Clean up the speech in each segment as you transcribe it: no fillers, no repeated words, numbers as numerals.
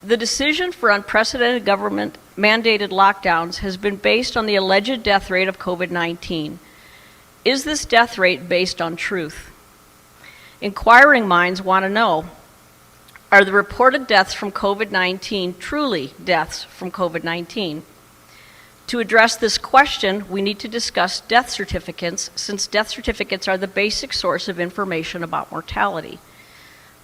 The decision for unprecedented government-mandated lockdowns has been based on the alleged death rate of COVID-19. Is this death rate based on truth? Inquiring minds want to know, are the reported deaths from COVID-19 truly deaths from COVID-19? To address this question, we need to discuss death certificates, since death certificates are the basic source of information about mortality.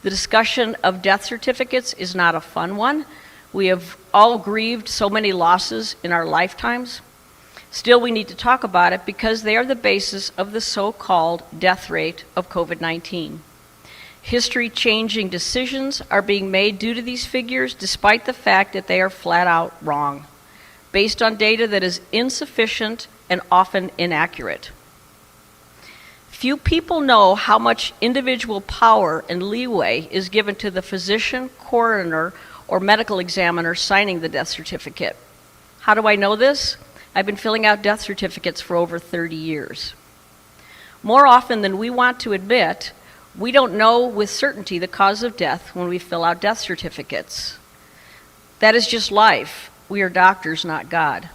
The discussion of death certificates is not a fun one. We have all grieved so many losses in our lifetimes. Still, we need to talk about it because they are the basis of the so-called death rate of COVID-19. History-changing decisions are being made due to these figures, despite the fact that they are flat out wrong, based on data that is insufficient and often inaccurate. Few people know how much individual power and leeway is given to the physician, coroner, or medical examiner signing the death certificate. How do I know this? I've been filling out death certificates for over 30 years. More often than we want to admit, we don't know with certainty the cause of death when we fill out death certificates. That is just life. We are doctors, not God.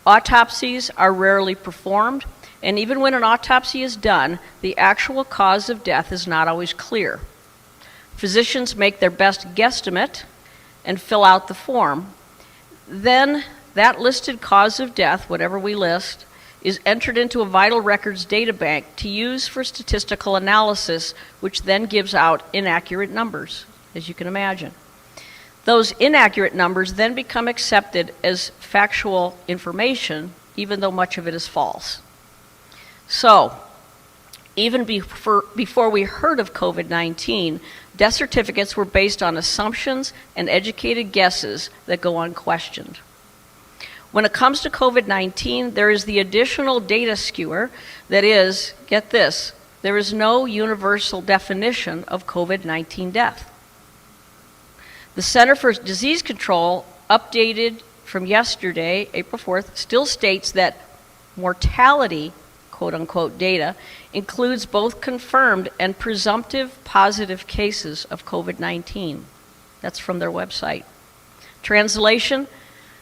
Autopsies are rarely performed, and even when an autopsy is done, the actual cause of death is not always clear. Physicians make their best guesstimate and fill out the form. Then that listed cause of death, whatever we list, is entered into a vital records data bank to use for statistical analysis, which then gives out inaccurate numbers, as you can imagine. Those inaccurate numbers then become accepted as factual information, even though much of it is false. So, even before we heard of COVID-19, death certificates were based on assumptions and educated guesses that go unquestioned. When it comes to COVID-19, there is the additional data skewer that is, get this, there is no universal definition of COVID-19 death. The Center for Disease Control, updated from yesterday, April 4th, still states that mortality, quote-unquote, data includes both confirmed and presumptive positive cases of COVID-19. That's from their website. Translation,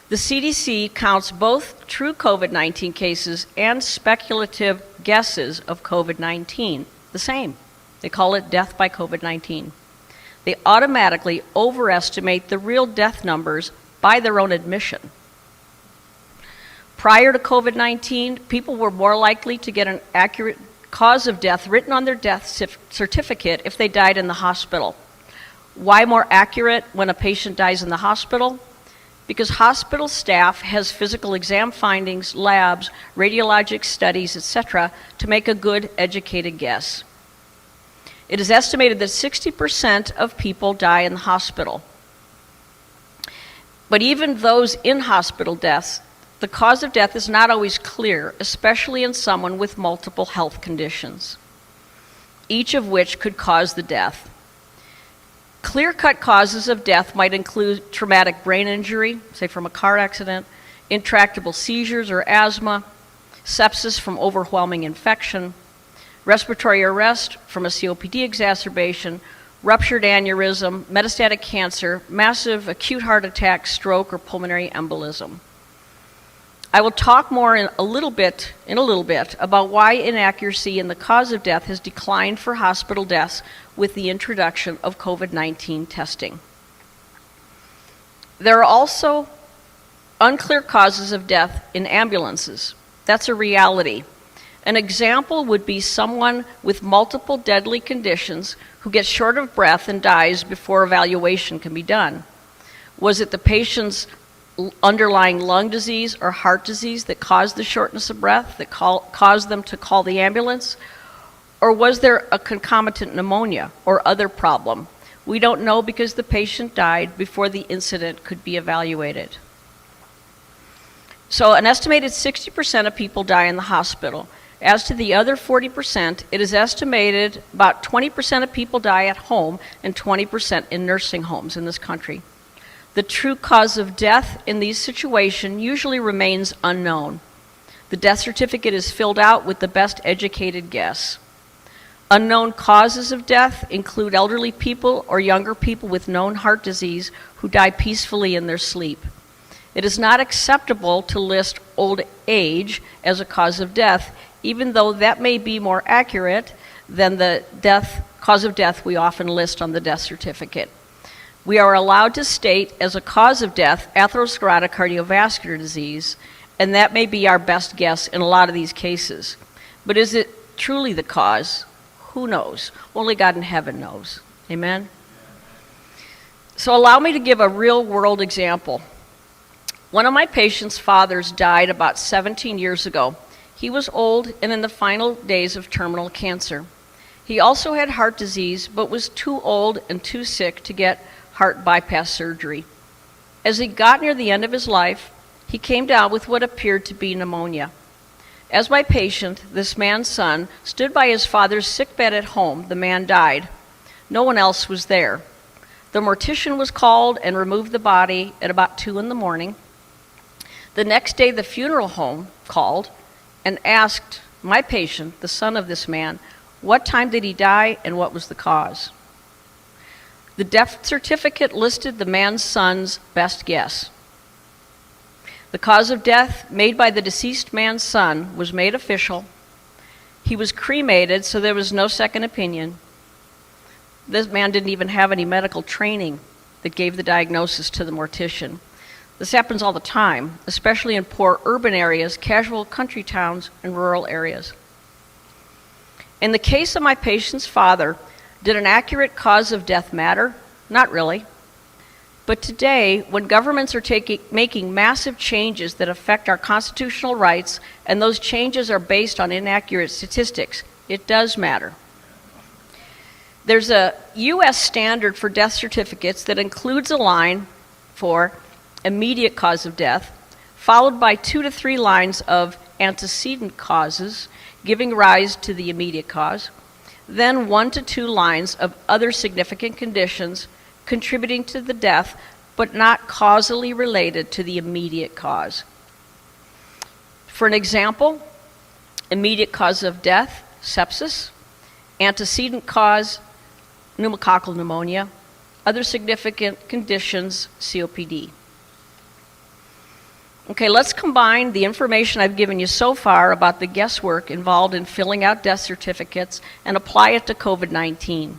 the CDC counts both true COVID-19 cases and speculative guesses of COVID-19 the same. They call it death by COVID-19. They automatically overestimate the real death numbers by their own admission. Prior to COVID-19, people were more likely to get an accurate cause of death written on their death certificate if they died in the hospital. Why more accurate when a patient dies in the hospital? Because hospital staff has physical exam findings, labs, radiologic studies, etc., to make a good, educated guess. It is estimated that 60% of people die in the hospital. But even those in hospital deaths, the cause of death is not always clear, especially in someone with multiple health conditions, each of which could cause the death. Clear-cut causes of death might include traumatic brain injury, say from a car accident, intractable seizures or asthma, sepsis from overwhelming infection, respiratory arrest from a COPD exacerbation, ruptured aneurysm, metastatic cancer, massive acute heart attack, stroke, or pulmonary embolism. I will talk more in a little bit about why inaccuracy in the cause of death has declined for hospital deaths with the introduction of COVID-19 testing. There are also unclear causes of death in ambulances. That's a reality. An example would be someone with multiple deadly conditions who gets short of breath and dies before evaluation can be done. Was it the patient's underlying lung disease or heart disease that caused the shortness of breath, that caused them to call the ambulance? Or was there a concomitant pneumonia or other problem? We don't know because the patient died before the incident could be evaluated. So an estimated 60% of people die in the hospital. As to the other 40%, it is estimated about 20% of people die at home and 20% in nursing homes in this country. The true cause of death in these situations usually remains unknown. The death certificate is filled out with the best educated guess. Unknown causes of death include elderly people or younger people with known heart disease who die peacefully in their sleep. It is not acceptable to list old age as a cause of death, even though that may be more accurate than the cause of death we often list on the death certificate. We are allowed to state as a cause of death atherosclerotic cardiovascular disease, and that may be our best guess in a lot of these cases. But is it truly the cause? Who knows? Only God in heaven knows. Amen? So allow me to give a real-world example. One of my patient's fathers died about 17 years ago. He was old and in the final days of terminal cancer. He also had heart disease, but was too old and too sick to get heart bypass surgery. As he got near the end of his life, he came down with what appeared to be pneumonia. As my patient, this man's son, stood by his father's sick bed at home, the man died. No one else was there. The mortician was called and removed the body at about 2 a.m. The next day, the funeral home called and asked my patient, the son of this man, what time did he die and what was the cause? The death certificate listed the man's son's best guess. The cause of death made by the deceased man's son was made official. He was cremated, so there was no second opinion. This man didn't even have any medical training that gave the diagnosis to the mortician. This happens all the time, especially in poor urban areas, casual country towns, and rural areas. In the case of my patient's father, did an accurate cause of death matter? Not really. But today, when governments are making massive changes that affect our constitutional rights, and those changes are based on inaccurate statistics, it does matter. There's a U.S. standard for death certificates that includes a line for immediate cause of death, followed by 2 to 3 lines of antecedent causes, giving rise to the immediate cause, then 1 to 2 lines of other significant conditions contributing to the death, but not causally related to the immediate cause. For an example, immediate cause of death, sepsis, antecedent cause, pneumococcal pneumonia, other significant conditions, COPD. Okay, let's combine the information I've given you so far about the guesswork involved in filling out death certificates and apply it to COVID-19.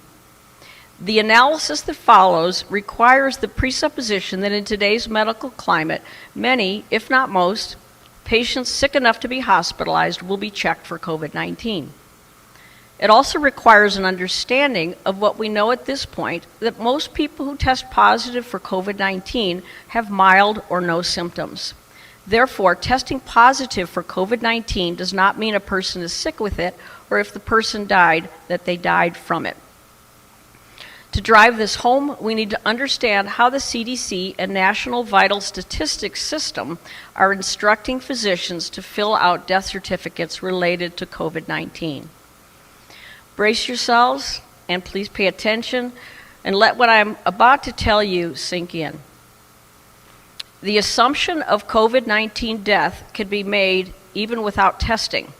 The analysis that follows requires the presupposition that in today's medical climate, many, if not most, patients sick enough to be hospitalized will be checked for COVID-19. It also requires an understanding of what we know at this point, that most people who test positive for COVID-19 have mild or no symptoms. Therefore, testing positive for COVID-19 does not mean a person is sick with it, or if the person died, that they died from it. To drive this home, we need to understand how the CDC and National Vital Statistics System are instructing physicians to fill out death certificates related to COVID-19. Brace yourselves, and please pay attention, and let what I'm about to tell you sink in. The assumption of COVID-19 death can be made even without testing.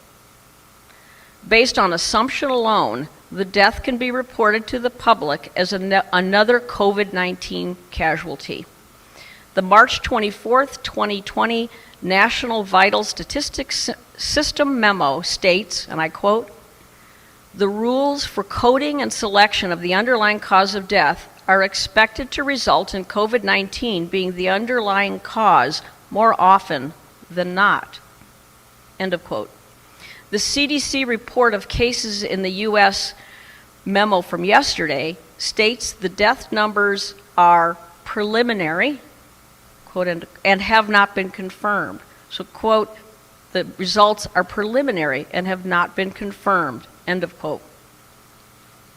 Based on assumption alone, the death can be reported to the public as another COVID-19 casualty. The March 24th, 2020 National Vital Statistics System memo states, and I quote, "The rules for coding and selection of the underlying cause of death are expected to result in COVID-19 being the underlying cause more often than not." End of quote. The CDC report of cases in the U.S. memo from yesterday states the death numbers are preliminary, quote, and have not been confirmed. So, quote, the results are preliminary and have not been confirmed, end of quote.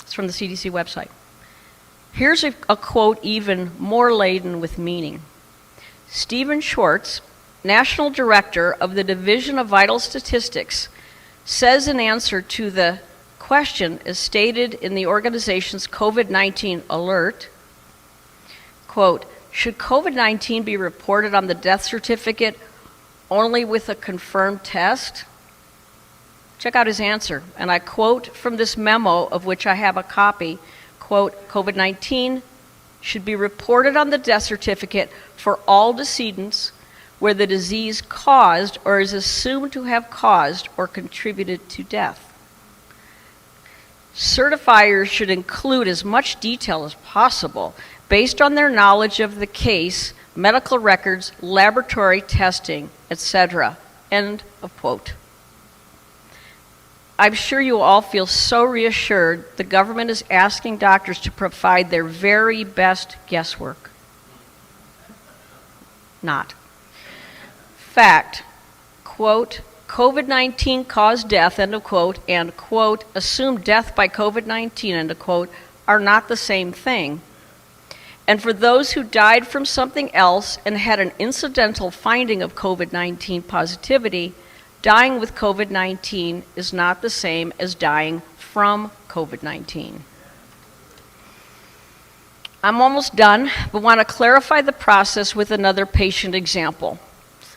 It's from the CDC website. Here's a quote even more laden with meaning. Stephen Schwartz, National Director of the Division of Vital Statistics, says in answer to the question as stated in the organization's COVID-19 alert, quote, "Should COVID-19 be reported on the death certificate only with a confirmed test?" Check out his answer, and I quote from this memo, of which I have a copy, quote, COVID-19 should be reported on the death certificate for all decedents where the disease caused or is assumed to have caused or contributed to death. Certifiers should include as much detail as possible based on their knowledge of the case, medical records, laboratory testing, etc. End of quote. I'm sure you all feel so reassured the government is asking doctors to provide their very best guesswork. Not. Fact, quote, COVID-19 caused death, end of quote, and, quote, assumed death by COVID-19, end of quote, are not the same thing. And for those who died from something else and had an incidental finding of COVID-19 positivity, dying with COVID-19 is not the same as dying from COVID-19. I'm almost done, but want to clarify the process with another patient example.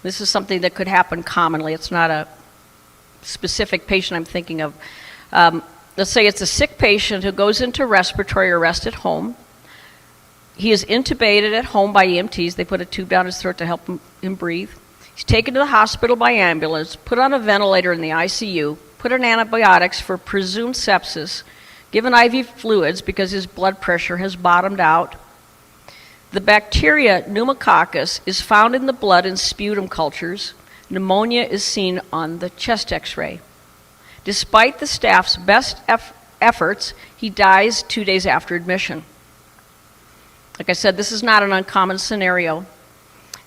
This is something that could happen commonly. It's not a specific patient I'm thinking of. Let's say it's a sick patient who goes into respiratory arrest at home. He is intubated at home by EMTs. They put a tube down his throat to help him breathe. He's taken to the hospital by ambulance, put on a ventilator in the ICU, put on antibiotics for presumed sepsis, given IV fluids because his blood pressure has bottomed out. The bacteria pneumococcus is found in the blood and sputum cultures. Pneumonia is seen on the chest x-ray. Despite the staff's best efforts, he dies 2 days after admission. Like I said, this is not an uncommon scenario.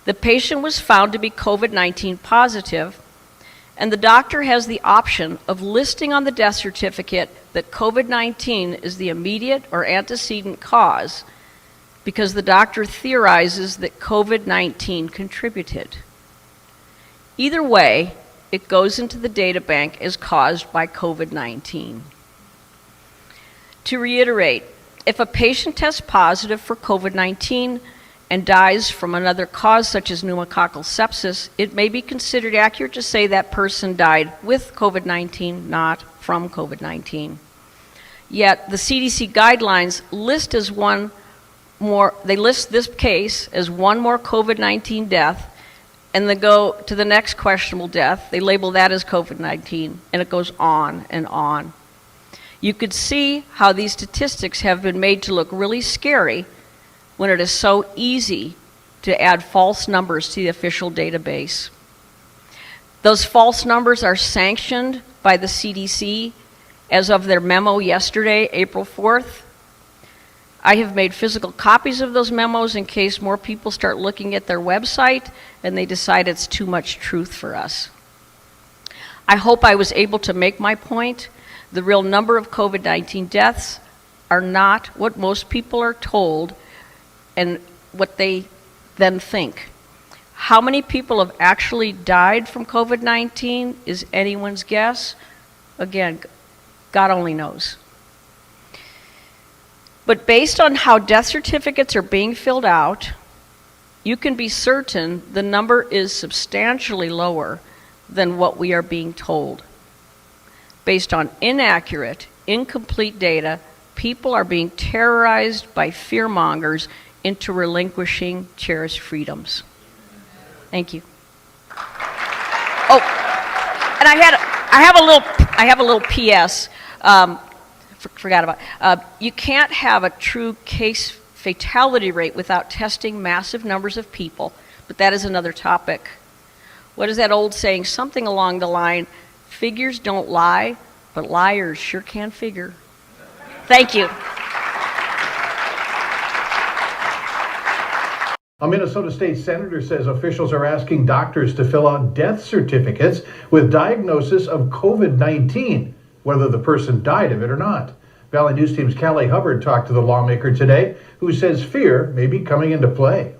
The patient was found to be COVID-19 positive, and the doctor has the option of listing on the death certificate that COVID-19 is the immediate or antecedent cause because the doctor theorizes that COVID-19 contributed. Either way, it goes into the data bank as caused by COVID-19. To reiterate, if a patient tests positive for COVID-19 and dies from another cause such as pneumococcal sepsis, it may be considered accurate to say that person died with COVID-19, not from COVID-19. Yet the CDC guidelines list they list this case as one more COVID-19 death, and they go to the next questionable death. They label that as COVID-19, and it goes on and on. You could see how these statistics have been made to look really scary when it is so easy to add false numbers to the official database. Those false numbers are sanctioned by the CDC as of their memo yesterday, April 4th. I have made physical copies of those memos in case more people start looking at their website and they decide it's too much truth for us. I hope I was able to make my point. The real number of COVID-19 deaths are not what most people are told and what they then think. How many people have actually died from COVID-19 is anyone's guess. Again, God only knows. But based on how death certificates are being filled out, you can be certain the number is substantially lower than what we are being told. Based on inaccurate, incomplete data, people are being terrorized by fearmongers into relinquishing cherished freedoms. Thank you. Oh, and I have a little PS. Forgot about. You can't have a true case fatality rate without testing massive numbers of people, but that is another topic. What is that old saying? Something along the line, figures don't lie, but liars sure can figure. Thank you. A Minnesota state senator says officials are asking doctors to fill out death certificates with diagnosis of COVID-19, whether the person died of it or not. Valley News Team's Callie Hubbard talked to the lawmaker today, who says fear may be coming into play.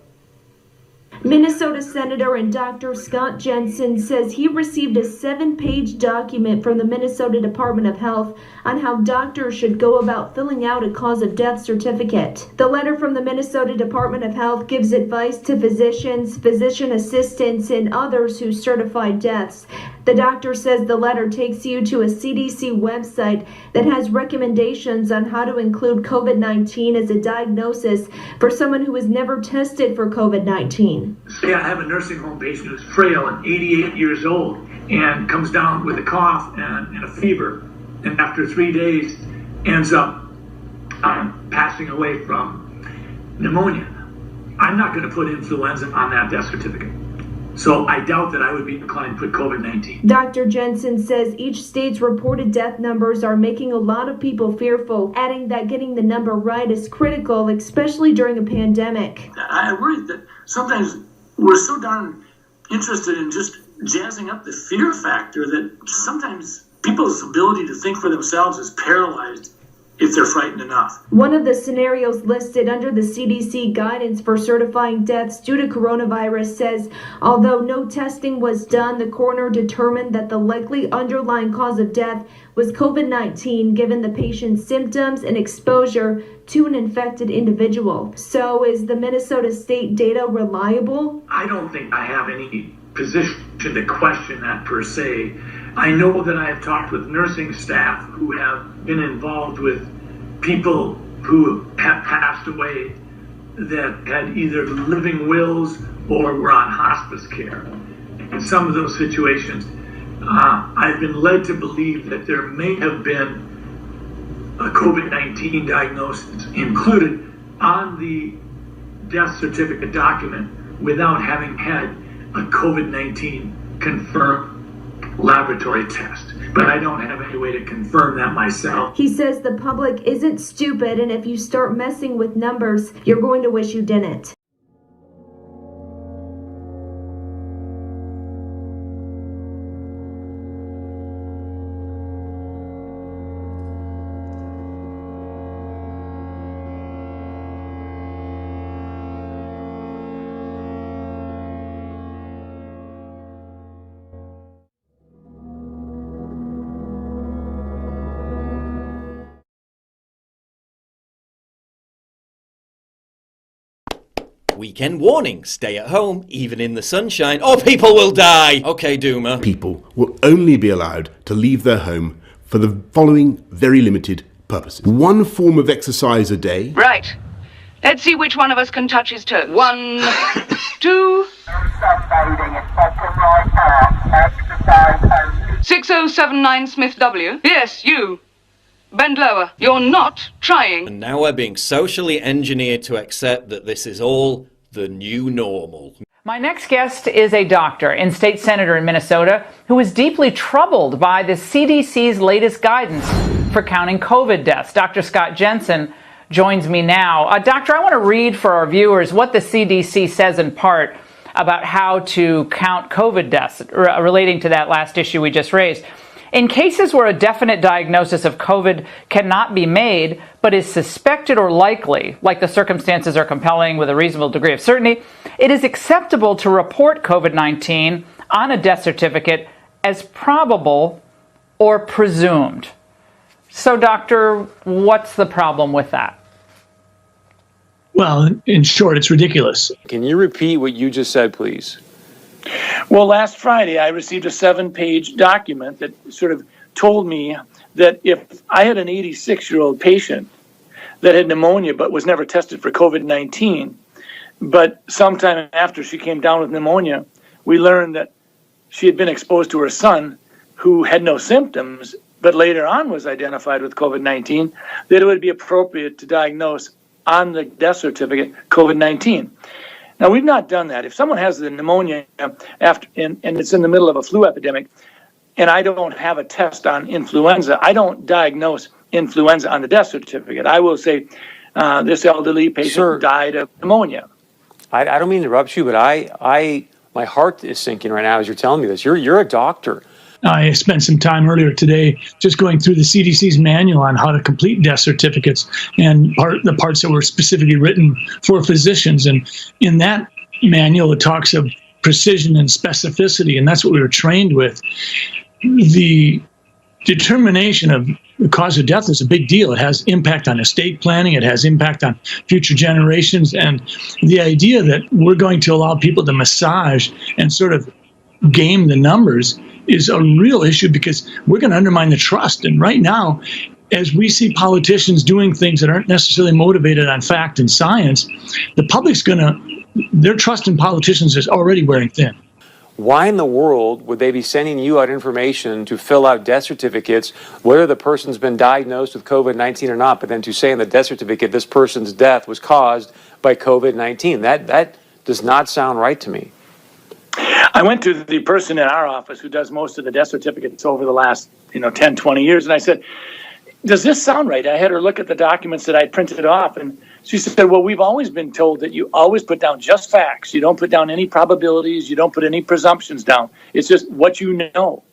Minnesota Senator and Dr. Scott Jensen says he received a 7-page document from the Minnesota Department of Health on how doctors should go about filling out a cause of death certificate. The letter from the Minnesota Department of Health gives advice to physicians, physician assistants, and others who certify deaths. The doctor says the letter takes you to a CDC website that has recommendations on how to include COVID-19 as a diagnosis for someone who has never tested for COVID-19. Say I have a nursing home patient who's frail and 88 years old and comes down with a cough and a fever, and after 3 days ends up passing away from pneumonia. I'm not going to put influenza on that death certificate. So I doubt that I would be inclined to put COVID-19. Dr. Jensen says each state's reported death numbers are making a lot of people fearful, adding that getting the number right is critical, especially during a pandemic. I worry that sometimes we're so darn interested in just jazzing up the fear factor that sometimes people's ability to think for themselves is paralyzed if they're frightened enough. One of the scenarios listed under the CDC guidance for certifying deaths due to coronavirus says, although no testing was done, the coroner determined that the likely underlying cause of death was COVID-19 given the patient's symptoms and exposure to an infected individual. So is the Minnesota state data reliable? I don't think I have any position to question that per se. I know that I have talked with nursing staff who have been involved with people who have passed away that had either living wills or were on hospice care. In some of those situations, I've been led to believe that there may have been a COVID-19 diagnosis included on the death certificate document without having had a COVID-19 confirmed laboratory test, but I don't have any way to confirm that myself. He says the public isn't stupid, and if you start messing with numbers, you're going to wish you didn't. Weekend warning, stay at home, even in the sunshine, or people will die! Okay, Doomer. People will only be allowed to leave their home for the following very limited purposes. 1 form of exercise a day. Right. Let's see which one of us can touch his toes. 1, 2... 6079 Smith W. Yes, you. Bend lower. You're not trying. And now we're being socially engineered to accept that this is all the new normal. My next guest is a doctor and state senator in Minnesota who is deeply troubled by the CDC's latest guidance for counting COVID deaths. Dr. Scott Jensen joins me now. Doctor, I want to read for our viewers what the CDC says in part about how to count COVID deaths relating to that last issue we just raised. In cases where a definite diagnosis of COVID cannot be made, but is suspected or likely, like the circumstances are compelling with a reasonable degree of certainty, it is acceptable to report COVID-19 on a death certificate as probable or presumed. So, doctor, what's the problem with that? Well, in short, it's ridiculous. Can you repeat what you just said, please? Well, last Friday, I received a 7-page document that sort of told me that if I had an 86-year-old patient that had pneumonia but was never tested for COVID-19, but sometime after she came down with pneumonia, we learned that she had been exposed to her son who had no symptoms, but later on was identified with COVID-19, that it would be appropriate to diagnose on the death certificate COVID-19. Now, we've not done that. If someone has the pneumonia after and it's in the middle of a flu epidemic, and I don't have a test on influenza, I don't diagnose influenza on the death certificate. I will say this elderly patient died of pneumonia. I don't mean to interrupt you, but my heart is sinking right now as you're telling me this. You're a doctor. I spent some time earlier today just going through the CDC's manual on how to complete death certificates and the parts that were specifically written for physicians. And in that manual, it talks of precision and specificity, and that's what we were trained with. The determination of the cause of death is a big deal. It has impact on estate planning. It has impact on future generations. And the idea that we're going to allow people to massage and sort of game the numbers is a real issue, because we're going to undermine the trust. And right now, as we see politicians doing things that aren't necessarily motivated on fact and science, the public's their trust in politicians is already wearing thin. Why in the world would they be sending you out information to fill out death certificates, whether the person's been diagnosed with COVID-19 or not, but then to say in the death certificate this person's death was caused by COVID-19? That does not sound right to me. I went to the person in our office who does most of the death certificates over the last 10, 20 years, and I said, does this sound right? I had her look at the documents that I'd printed off, and she said, well, we've always been told that you always put down just facts. You don't put down any probabilities. You don't put any presumptions down. It's just what you know.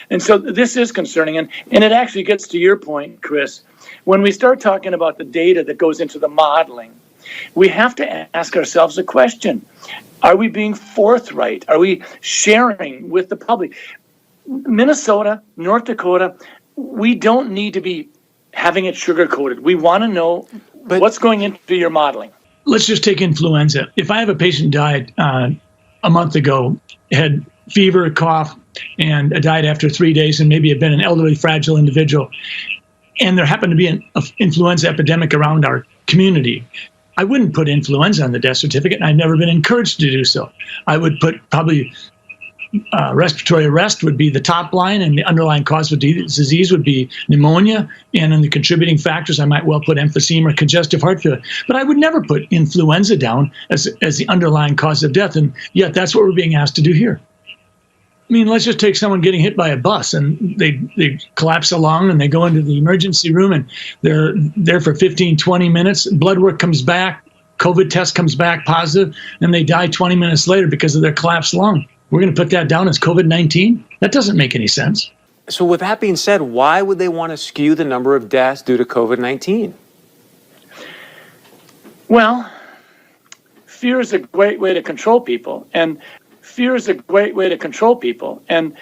And so this is concerning. And it actually gets to your point, Chris. When we start talking about the data that goes into the modeling, we have to ask ourselves a question. Are we being forthright? Are we sharing with the public? Minnesota, North Dakota, we don't need to be having it sugar-coated. We want to know what's going into your modeling. Let's just take influenza. If I have a patient died a month ago, had fever, cough, and died after 3 days, and maybe had been an elderly, fragile individual, and there happened to be an influenza epidemic around our community, I wouldn't put influenza on the death certificate, and I've never been encouraged to do so. I would put probably respiratory arrest would be the top line, and the underlying cause of disease would be pneumonia, and in the contributing factors, I might well put emphysema or congestive heart failure. But I would never put influenza down as the underlying cause of death, and yet that's what we're being asked to do here. I mean, let's just take someone getting hit by a bus, and they collapse a lung, and they go into the emergency room, and they're there for 15, 20 minutes. Blood work comes back, COVID test comes back positive, and they die 20 minutes later because of their collapsed lung. We're going to put that down as COVID-19? That doesn't make any sense. So with that being said, why would they want to skew the number of deaths due to COVID-19? Well, fear is a great way to control people, and fear is a great way to control people, and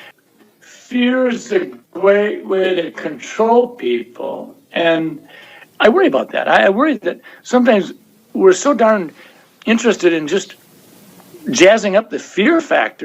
fear is a great way to control people, and I worry about that. I worry that sometimes we're so darn interested in just jazzing up the fear factor